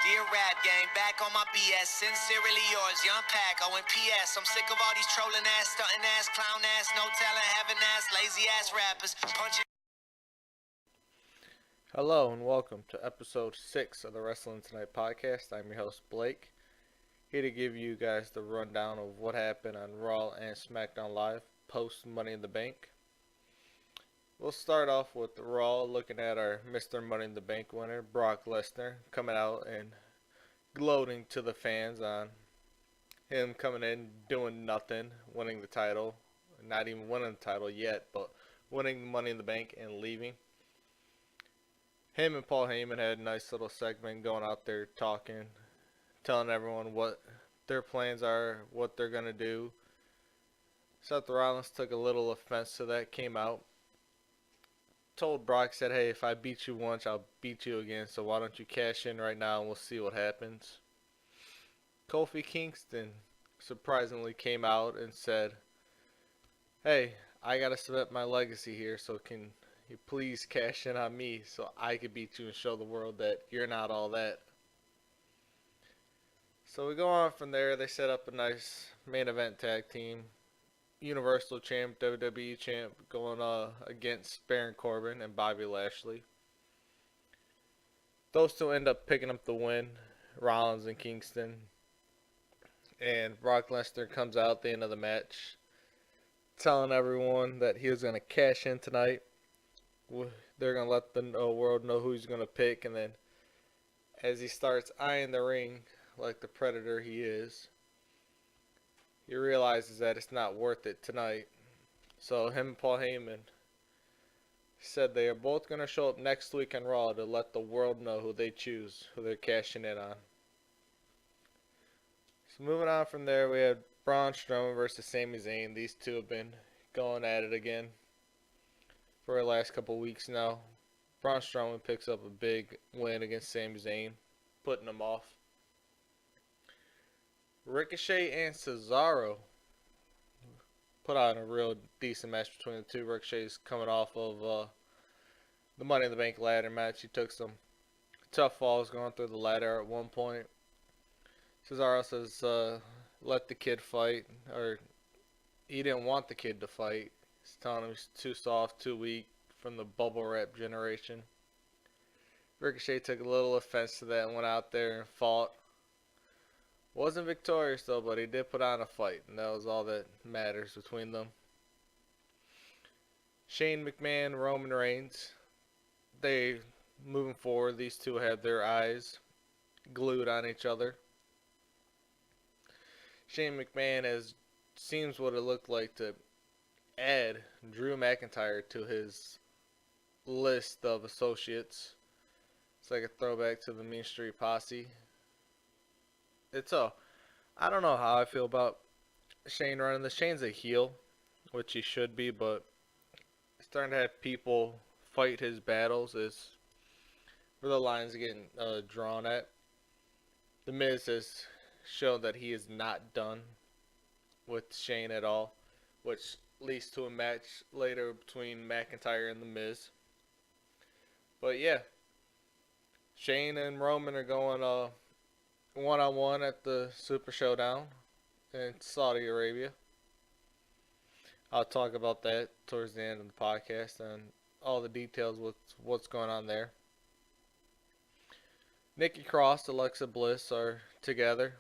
Dear Rap Gang, back on my BS. Sincerely yours, Young Pack. Oh, and PS, I'm sick of all these trolling ass, stunting ass, clown ass, no talent, having ass, lazy ass rappers. Punching. Hello and welcome to episode 6 of the Wrestling Tonight podcast. I'm your host Blake, here to give you guys the rundown of what happened on Raw and SmackDown Live post Money in the Bank. We'll start off with Raw, looking at our Mr. Money in the Bank winner, Brock Lesnar, coming out and gloating to the fans on him coming in, doing nothing, winning the title, not even winning the title yet, but winning Money in the Bank and leaving. Him and Paul Heyman had a nice little segment going out there talking, telling everyone what their plans are, what they're going to do. Seth Rollins took a little offense to that, came out, told Brock, said, hey, if I beat you once, I'll beat you again, so why don't you cash in right now and we'll see what happens. Kofi Kingston surprisingly came out and said, hey, I got to cement my legacy here, so can you please cash in on me so I could beat you and show the world that you're not all that. So we go on from there. They set up a nice main event tag team. Universal Champ, WWE Champ going against Baron Corbin and Bobby Lashley. Those two end up picking up the win, Rollins and Kingston. And Brock Lesnar comes out at the end of the match telling everyone that he was going to cash in tonight. They're going to let the world know who he's going to pick. And then as he starts eyeing the ring like the predator he is, he realizes that it's not worth it tonight. So him and Paul Heyman said they are both going to show up next week on Raw to let the world know who they choose, who they're cashing in on. So moving on from there, we had Braun Strowman versus Sami Zayn. These two have been going at it again for the last couple weeks now. Braun Strowman picks up a big win against Sami Zayn, putting him off. Ricochet and Cesaro put on a real decent match between the two. Ricochet's coming off of the Money in the Bank ladder match. He took some tough falls going through the ladder at one point. Cesaro says, let the kid fight, or he didn't want the kid to fight. He's telling him he's too soft, too weak from the bubble wrap generation. Ricochet took a little offense to that and went out there and fought. Wasn't victorious though, but he did put on a fight, and that was all that matters between them. Shane McMahon, Roman Reigns, they moving forward, these two have their eyes glued on each other. Shane McMahon has seems what it looked like to add Drew McIntyre to his list of associates. It's like a throwback to the Mean Street Posse. I don't know how I feel about Shane running this. Shane's a heel, which he should be, but starting to have people fight his battles is where the lines are getting drawn at. The Miz has shown that he is not done with Shane at all, which leads to a match later between McIntyre and The Miz. But yeah, Shane and Roman are going one-on-one at the Super Showdown in Saudi Arabia. I'll talk about that towards the end of the podcast and all the details with what's going on there. Nikki Cross, Alexa Bliss are together.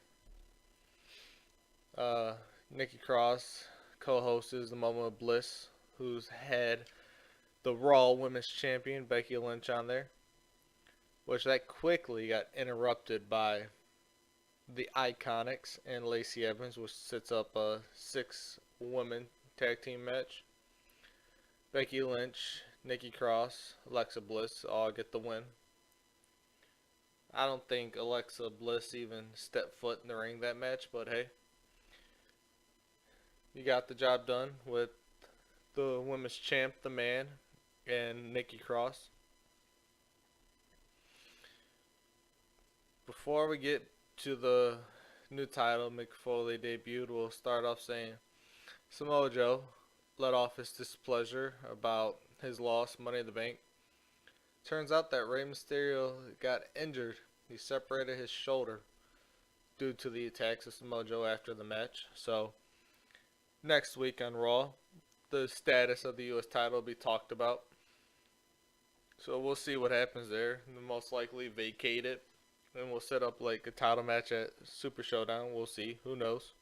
Nikki Cross co-hosts The Moment of Bliss, who's had the Raw Women's Champion Becky Lynch on there, which that quickly got interrupted by the Iconics and Lacey Evans, which sets up a 6-woman tag team match. Becky Lynch, Nikki Cross, Alexa Bliss all get the win. I don't think Alexa Bliss even stepped foot in the ring that match, but hey, you got the job done with the women's champ, the man, and Nikki Cross. Before we get to the new title Mick Foley debuted, we'll start off saying Samoa Joe let off his displeasure about his loss, Money in the Bank. Turns out that Rey Mysterio got injured He separated his shoulder due to the attacks of Samoa Joe after the match. So next week on Raw, the status of the U.S. title will be talked about. So we'll see what happens there. They'll most likely vacate it. And we'll set up like a title match at Super Showdown. We'll see. Who knows?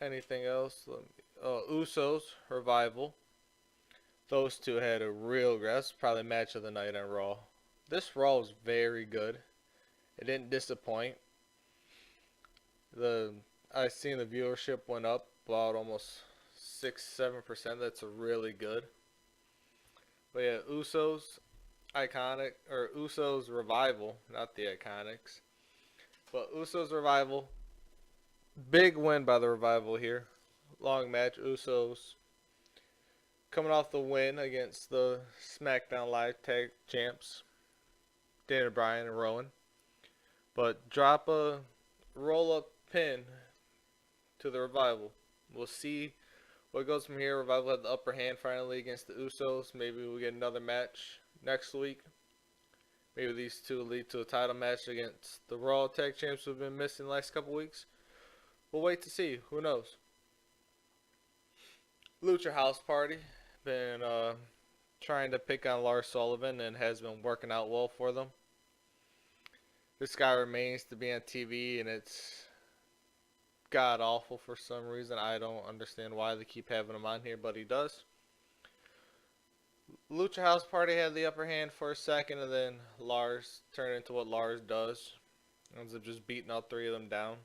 Anything else? Usos, Revival. Those two had a real, that's probably match of the night on Raw. This Raw was very good. It didn't disappoint. I seen the viewership went up about almost 6-7%. That's really good. But yeah, Usos Usos Revival, not the Iconics. But Usos Revival, big win by the Revival here. Long match. Usos coming off the win against the SmackDown Live Tag Champs, Daniel Bryan and Rowan. But drop a roll-up pin to the Revival. We'll see what goes from here. Revival had the upper hand finally against the Usos. Maybe we'll get another match next week. Maybe these two lead to a title match against the Raw Tag Champs who've been missing the last couple weeks. We'll wait to see. Who knows? Lucha House Party been trying to pick on Lars Sullivan and has been working out well for them. This guy remains to be on TV and it's god awful for some reason. I don't understand why they keep having him on here, but he does. Lucha House Party had the upper hand for a second, and then Lars turned into what Lars does. Ends up just beating all three of them down.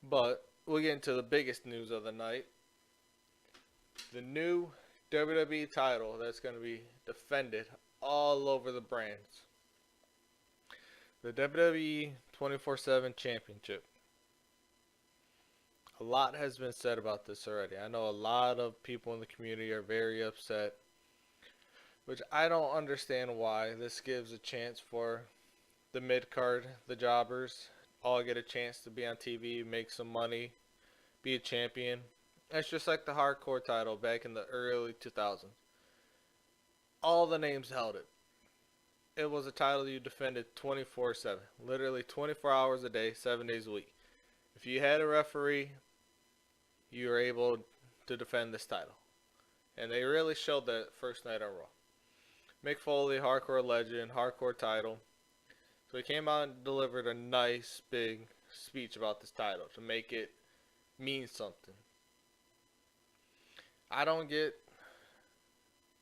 But we'll get into the biggest news of the night. The new WWE title that's going to be defended all over the brands. The WWE 24/7 Championship. A lot has been said about this already. I know a lot of people in the community are very upset, which I don't understand why. This gives a chance for the mid-card, the jobbers, all get a chance to be on TV, make some money, be a champion. It's just like the hardcore title back in the early 2000s. All the names held it. It was a title you defended 24/7, literally 24 hours a day, 7 days a week. If you had a referee, you were able to defend this title. And they really showed that first night on Raw. Mick Foley, hardcore legend, hardcore title. So he came out and delivered a nice big speech about this title to make it mean something. I don't get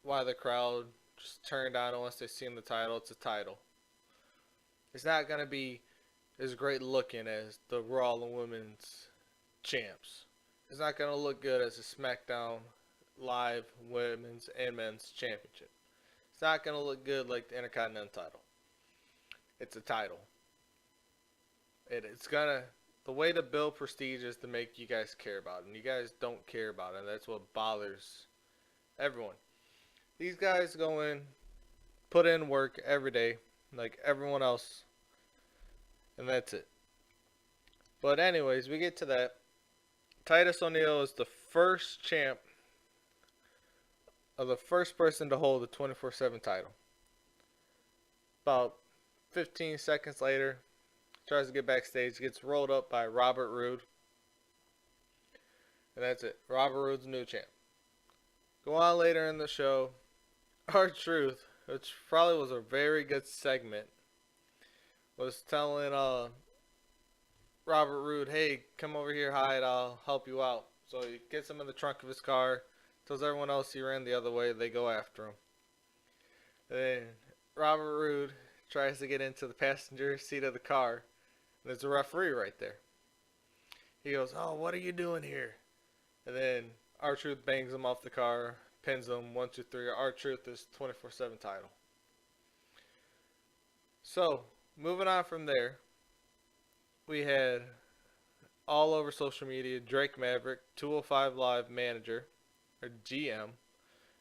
why the crowd just turned on it once they seen the title. It's a title. It's not going to be as great looking as the Raw and Women's champs. It's not going to look good as a SmackDown Live Women's and Men's Championship. It's not going to look good like the Intercontinental title. It's a title. It's going to... The way to build prestige is to make you guys care about it. And you guys don't care about it. And that's what bothers everyone. These guys go in, put in work every day, like everyone else. And that's it. But anyways, we get to that. Titus O'Neil is the first champ, or the first person to hold the 24/7 title. About 15 seconds later, tries to get backstage, gets rolled up by Robert Roode. And that's it. Robert Roode's new champ. Go on later in the show. R-Truth, which probably was a very good segment, was telling Robert Roode, hey, come over here, hide, I'll help you out. So he gets him in the trunk of his car, tells everyone else he ran the other way, they go after him. And then Robert Roode tries to get into the passenger seat of the car, and there's a referee right there. He goes, oh, what are you doing here? And then R-Truth bangs him off the car, pins him, 1, 2, 3. R-Truth is 24/7 title. So, moving on from there, we had all over social media Drake Maverick, 205 Live manager, or GM,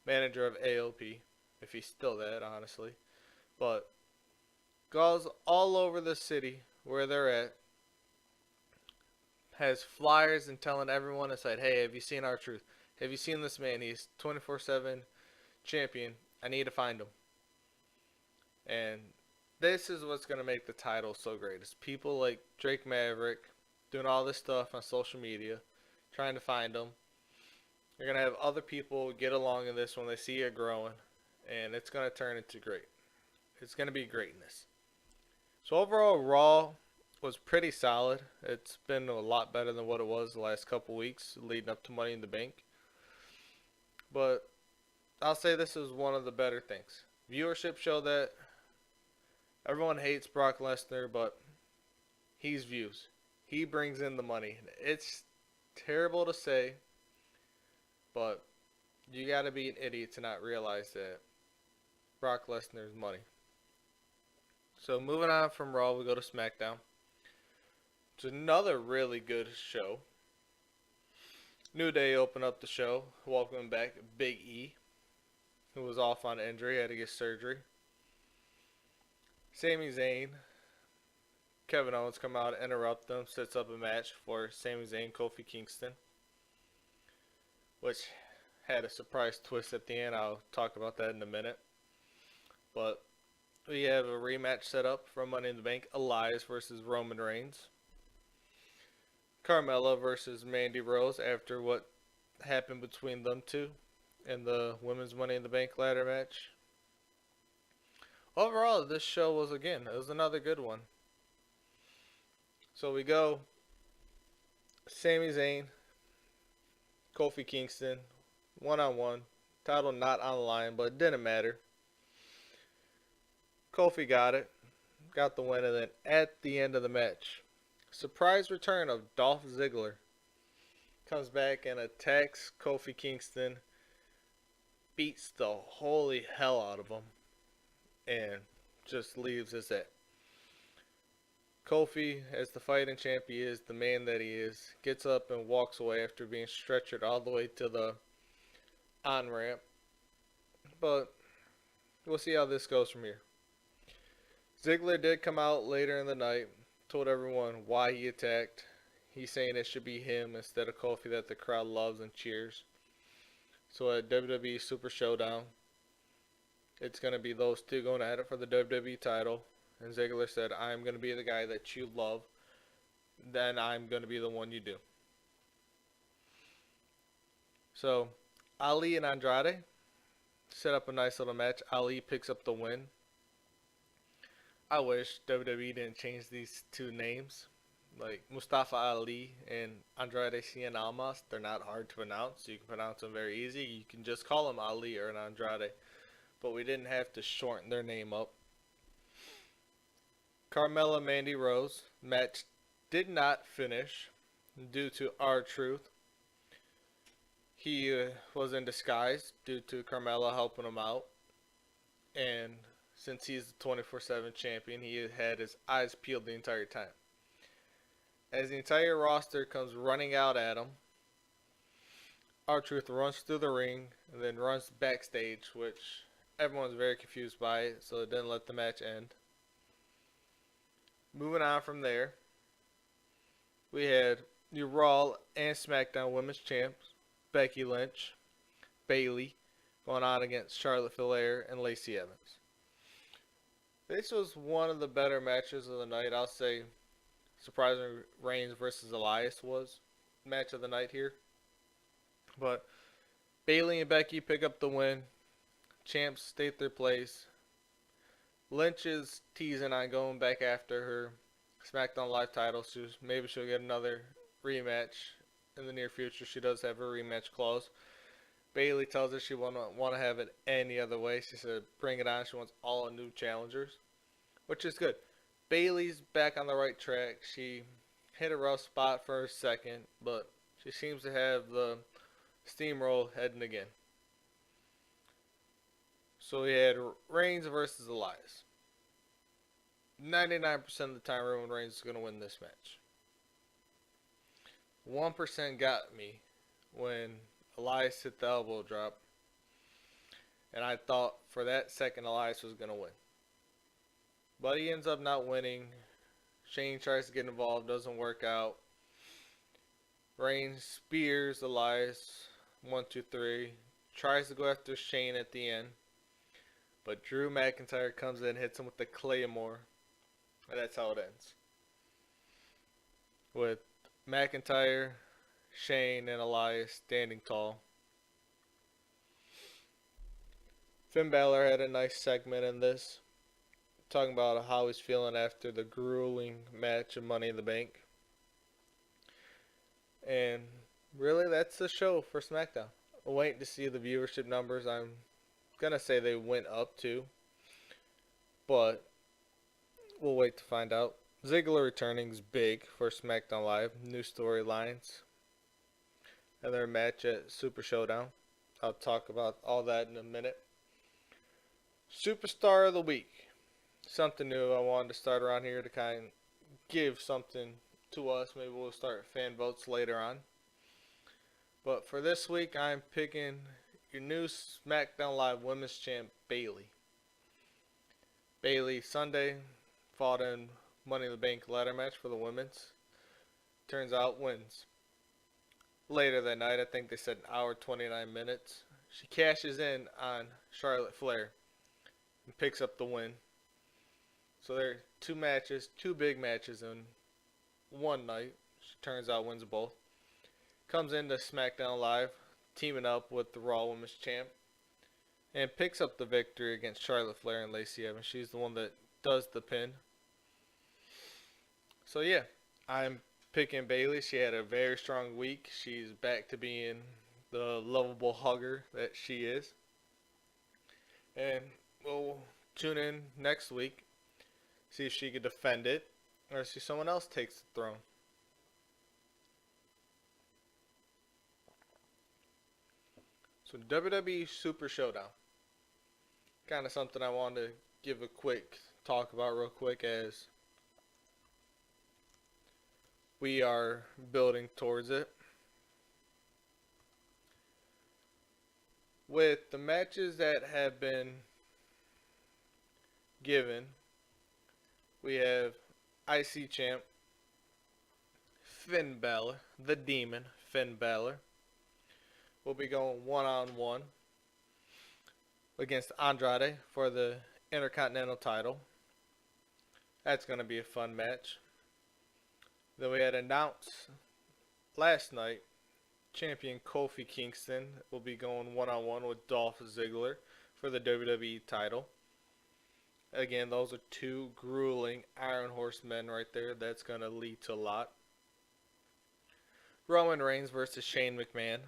manager of AOP, if he's still that, honestly. But goes all over the city where they're at, has flyers and telling everyone inside, hey, have you seen R-Truth? Have you seen this man? He's 24/7 champion. I need to find them. And this is what's going to make the title so great. It's people like Drake Maverick doing all this stuff on social media, trying to find them. You're going to have other people get along in this when they see it growing, and it's going to turn into great. It's going to be greatness. So overall, Raw was pretty solid. It's been a lot better than what it was the last couple weeks leading up to Money in the Bank. But I'll say this is one of the better things. Viewership showed that everyone hates Brock Lesnar, but he's views. He brings in the money. It's terrible to say, but you gotta be an idiot to not realize that Brock Lesnar's money. So moving on from Raw, we go to SmackDown. It's another really good show. New Day opened up the show, welcoming back Big E, who was off on injury, had to get surgery. Sami Zayn, Kevin Owens come out, interrupt them, sets up a match for Sami Zayn, Kofi Kingston, which had a surprise twist at the end. I'll talk about that in a minute. But we have a rematch set up for Money in the Bank. Elias versus Roman Reigns. Carmella versus Mandy Rose after what happened between them two in the Women's Money in the Bank ladder match. Overall, this show was, again, it was another good one. So we go Sami Zayn, Kofi Kingston, one-on-one. Title not on the line, but it didn't matter. Kofi got it, got the win, and then at the end of the match, surprise return of Dolph Ziggler. Comes back and attacks Kofi Kingston, beats the holy hell out of him, and just leaves as it. Kofi, as the fighting champ he is, the man that he is, gets up and walks away after being stretchered all the way to the on-ramp. But we'll see how this goes from here. Ziggler did come out later in the night, told everyone why he attacked. He's saying it should be him instead of Kofi that the crowd loves and cheers. So at WWE Super Showdown, it's going to be those two going at it for the WWE title. And Ziggler said, I'm going to be the guy that you love. Then I'm going to be the one you do. So Ali and Andrade set up a nice little match. Ali picks up the win. I wish WWE didn't change these two names. Like Mustafa Ali and Andrade Cien Almas, they're not hard to pronounce. You can pronounce them very easy. You can just call them Ali or an Andrade. But we didn't have to shorten their name up. Carmella Mandy Rose match did not finish due to R-Truth. He was in disguise due to Carmella helping him out. And since he's the 24/7 champion, he had his eyes peeled the entire time. As the entire roster comes running out at him, R-Truth runs through the ring and then runs backstage, which everyone's very confused by it, so it didn't let the match end. Moving on from there, we had the Raw and SmackDown Women's Champs, Becky Lynch, Bayley, going on against Charlotte Flair and Lacey Evans. This was one of the better matches of the night. I'll say surprisingly Reigns versus Elias was match of the night here. But Bayley and Becky pick up the win. Champs state their place. Lynch is teasing on going back after her SmackDown Live title. So maybe she'll get another rematch in the near future. She does have a rematch clause. Bayley tells her she won't want to have it any other way. She said, bring it on. She wants all new challengers, which is good. Bayley's back on the right track. She hit a rough spot for a second, but she seems to have the steamroll heading again. So we had Reigns versus Elias. 99% of the time, Roman Reigns is going to win this match. 1% got me when Elias hit the elbow drop. And I thought for that second Elias was going to win. But he ends up not winning. Shane tries to get involved, doesn't work out. Reigns spears Elias. 1, 2, 3. Tries to go after Shane at the end. But Drew McIntyre comes in, hits him with the Claymore, and that's how it ends. With McIntyre, Shane, and Elias standing tall. Finn Balor had a nice segment in this, talking about how he's feeling after the grueling match of Money in the Bank. And really, that's the show for SmackDown. We'll wait to see the viewership numbers. I'm going to say they went up too, but we'll wait to find out. Ziggler returning is big for SmackDown Live. New storylines. And their match at Super Showdown. I'll talk about all that in a minute. Superstar of the Week. Something new I wanted to start around here to kind of give something to us. Maybe we'll start fan votes later on. But for this week, I'm picking your new SmackDown Live Women's Champ, Bayley. Bayley Sunday fought in Money in the Bank ladder match for the women's. Turns out wins. Later that night, I think they said an hour 29 minutes. She cashes in on Charlotte Flair and picks up the win. So there are two matches, two big matches in one night. She turns out wins both. Comes into SmackDown Live, teaming up with the Raw Women's Champ, and picks up the victory against Charlotte Flair and Lacey Evans. She's the one that does the pin. So yeah, I'm picking Bayley. She had a very strong week. She's back to being the lovable hugger that she is. And we'll tune in next week, see if she can defend it, or see someone else takes the throne. So WWE Super Showdown. Kind of something I wanted to give a quick talk about real quick as we are building towards it. With the matches that have been given, we have IC Champ Finn Balor, the Demon Finn Balor. We'll be going one-on-one against Andrade for the Intercontinental title. That's going to be a fun match. Then we had announced last night, champion Kofi Kingston will be going one-on-one with Dolph Ziggler for the WWE title. Again, those are two grueling Iron Horsemen right there. That's going to lead to a lot. Roman Reigns versus Shane McMahon.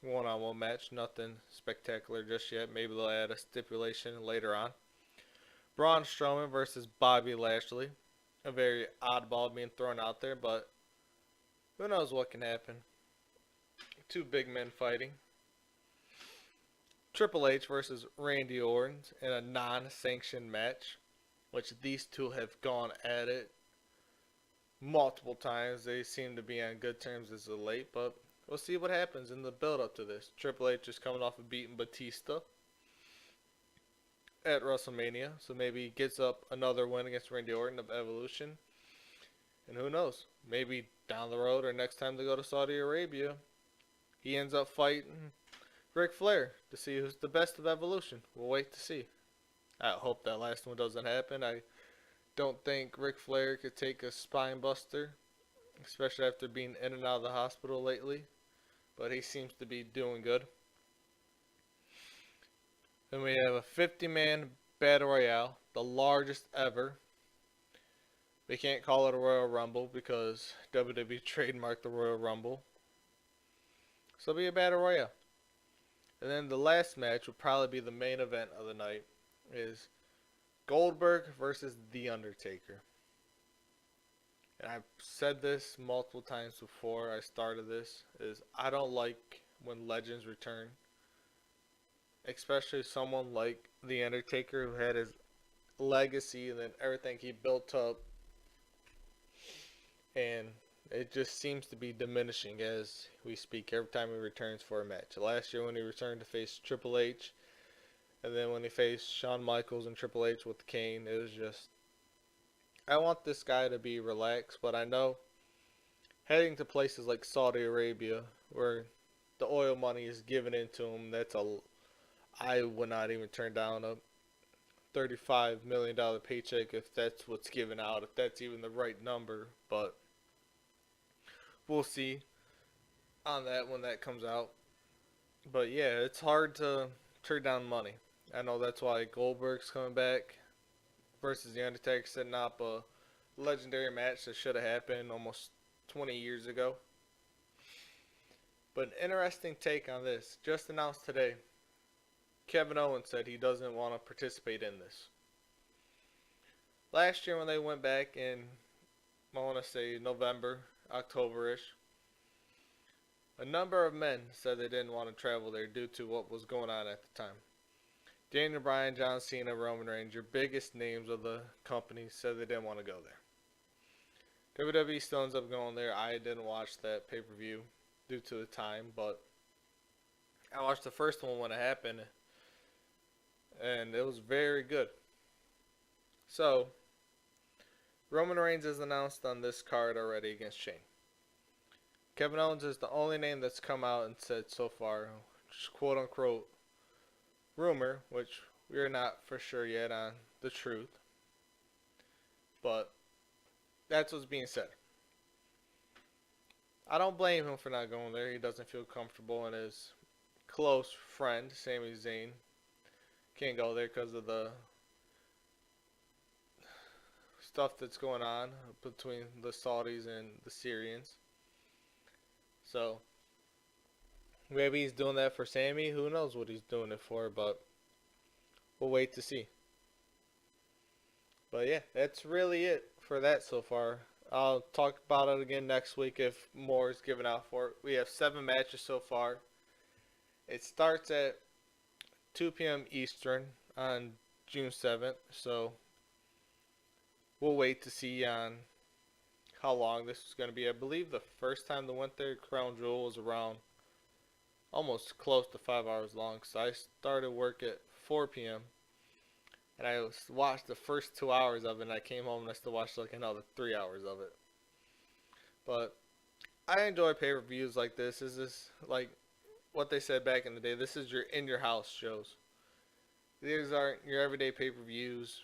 One-on-one match. Nothing spectacular just yet. Maybe they'll add a stipulation later on. Braun Strowman versus Bobby Lashley. A very oddball being thrown out there, but who knows what can happen. Two big men fighting. Triple H versus Randy Orton in a non-sanctioned match, which these two have gone at it multiple times. They seem to be on good terms as of late, but we'll see what happens in the build-up to this. Triple H is coming off of beating Batista at WrestleMania, so maybe he gets up another win against Randy Orton of Evolution. And who knows, maybe down the road or next time they go to Saudi Arabia, he ends up fighting Ric Flair to see who's the best of Evolution. We'll wait to see. I hope that last one doesn't happen. I don't think Ric Flair could take a spine buster, especially after being in and out of the hospital lately. But he seems to be doing good. Then we have a 50-man Battle Royale, the largest ever. We can't call it a Royal Rumble because WWE trademarked the Royal Rumble. So it'll be a Battle Royale. And then the last match will probably be the main event of the night is Goldberg versus The Undertaker. And I've said this multiple times before I started this, is I don't like when legends return. Especially someone like The Undertaker who had his legacy and then everything he built up. And it just seems to be diminishing as we speak every time he returns for a match. Last year when he returned to face Triple H, and then when he faced Shawn Michaels and Triple H with Kane, it was just, I want this guy to be relaxed, but I know heading to places like Saudi Arabia where the oil money is given into him, I would not even turn down $35 million paycheck, if that's what's given out, if that's even the right number. But we'll see on that when that comes out. But yeah, it's hard to turn down money. I know that's why Goldberg's coming back versus The Undertaker, setting up a legendary match that should have happened almost 20 years ago. But an interesting take on this, just announced today, Kevin Owens said he doesn't want to participate in this. Last year when they went back in, I want to say November, October-ish, a number of men said they didn't want to travel there due to what was going on at the time. Daniel Bryan, John Cena, Roman Reigns, your biggest names of the company, said they didn't want to go there. WWE still ends up going there. I didn't watch that pay-per-view due to the time, but I watched the first one when it happened, and it was very good. So, Roman Reigns is announced on this card already against Shane. Kevin Owens is the only name that's come out and said so far, just quote unquote, rumor, which we're not for sure yet on the truth. But that's what's being said. I don't blame him for not going there. He doesn't feel comfortable, and his close friend, Sami Zayn, can't go there because of the stuff that's going on between the Saudis and the Syrians. So, maybe he's doing that for Sami. Who knows what he's doing it for, but we'll wait to see. But yeah, that's really it for that so far. I'll talk about it again next week if more is given out for it. We have 7 matches so far. It starts at 2 p.m. Eastern on June 7th, so we'll wait to see on how long this is going to be. I believe the first time they went there, Crown Jewel was around almost close to 5 hours long. So I started work at 4 p.m. and I watched the first 2 hours of it, and I came home and I still watched like another 3 hours of it. But I enjoy pay-per-views like this. This is like what they said back in the day. This is your in-your-house shows. These aren't your everyday pay-per-views.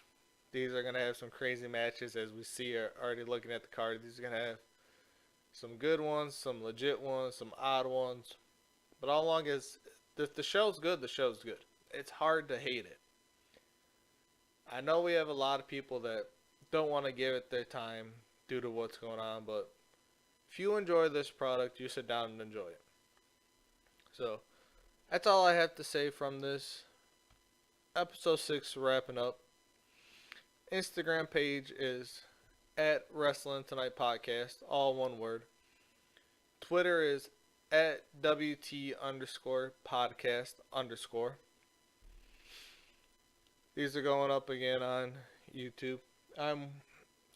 These are going to have some crazy matches, as we see already looking at the card. These are going to have some good ones, some legit ones, some odd ones. But all along as if the show's good, the show's good. It's hard to hate it. I know we have a lot of people that don't want to give it their time due to what's going on, but if you enjoy this product, you sit down and enjoy it. So, that's all I have to say from this. Episode 6 wrapping up. Instagram page is at Wrestling Tonight Podcast, all one word. Twitter is at WT_podcast_. These are going up again on YouTube. I'm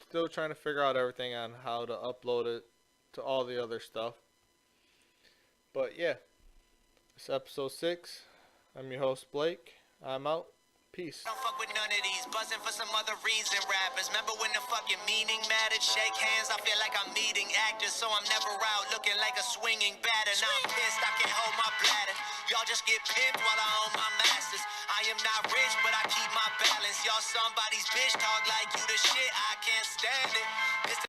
still trying to figure out everything on how to upload it to all the other stuff. But yeah, it's episode 6. I'm your host, Blake. I'm out. Peace. Don't fuck with none of these, buzzing for some other reason. Rappers, remember when the fucking meaning mattered? Shake hands, I feel like I'm meeting actors, so I'm never out looking like a swinging batter. Now I'm pissed, I can't hold my bladder. Y'all just get pimped while I own my masters. I am not rich, but I keep my balance. Y'all somebody's bitch, talk like you the shit, I can't stand it. This